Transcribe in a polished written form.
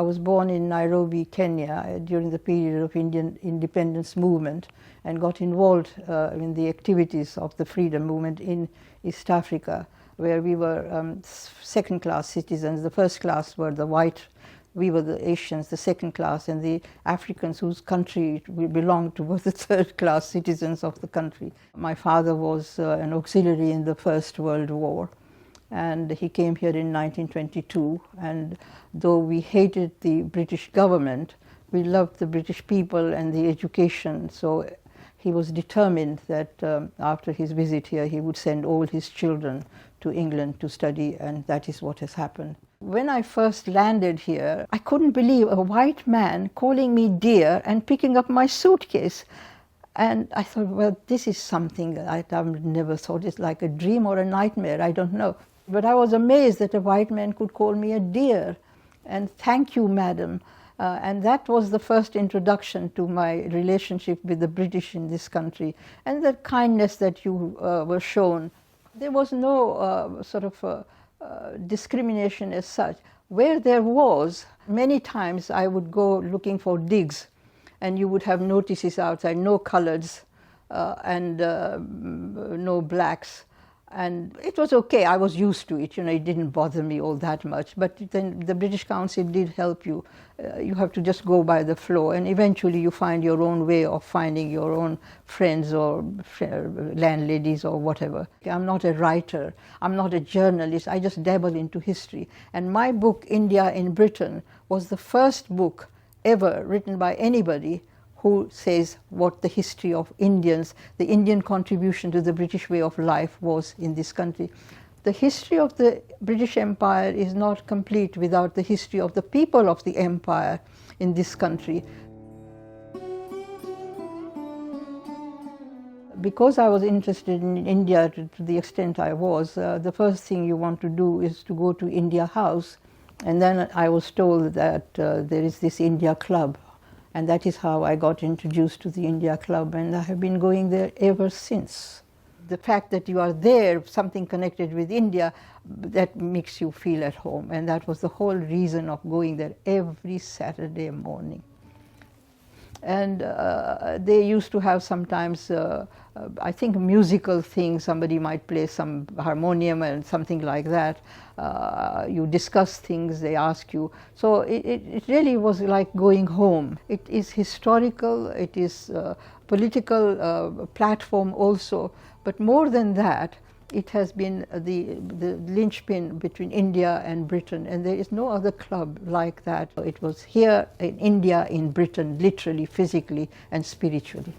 was born in Nairobi, Kenya, during the period of Indian independence movement, and got involved in the activities of the freedom movement in East Africa, where we were second-class citizens. The first class were the white, we were the Asians, the second class, and the Africans whose country we belonged to were the third-class citizens of the country. My father was an auxiliary in the First World War, and he came here in 1922, and though we hated the British government, we loved the British people and the education, so he was determined that after his visit here he would send all his children to England to study, and that is what has happened. When I first landed here, I couldn't believe a white man calling me dear and picking up my suitcase. And I thought, well, this is something that I've never thought. It's like a dream or a nightmare, I don't know. But I was amazed that a white man could call me a dear, and thank you, madam. And that was the first introduction to my relationship with the British in this country, and the kindness that you were shown. There was no sort of discrimination as such. Where there was, many times I would go looking for digs, and you would have notices outside, no coloreds and no blacks. And it was okay, I was used to it, you know, it didn't bother me all that much. But then the British Council did help you. You have to just go by the flow, and eventually you find your own way of finding your own friends or landladies or whatever. I'm not a writer, I'm not a journalist, I just dabble into history. And my book, India in Britain, was the first book ever written by anybody who says what the history of Indians, the Indian contribution to the British way of life was in this country. The history of the British Empire is not complete without the history of the people of the empire in this country. Because I was interested in India to the extent I was, the first thing you want to do is to go to India House. And then I was told that there is this India Club. And that is how I got introduced to the India Club, and I have been going there ever since. The fact that you are there, something connected with India, that makes you feel at home. And that was the whole reason of going there every Saturday morning. And they used to have sometimes, I think, musical things. Somebody might play some harmonium and something like that. You discuss things, they ask you. So it really was like going home. It is historical, it is political platform also. But more than that, it has been the linchpin between India and Britain, and there is no other club like that. It was here in India, in Britain, literally, physically, and spiritually.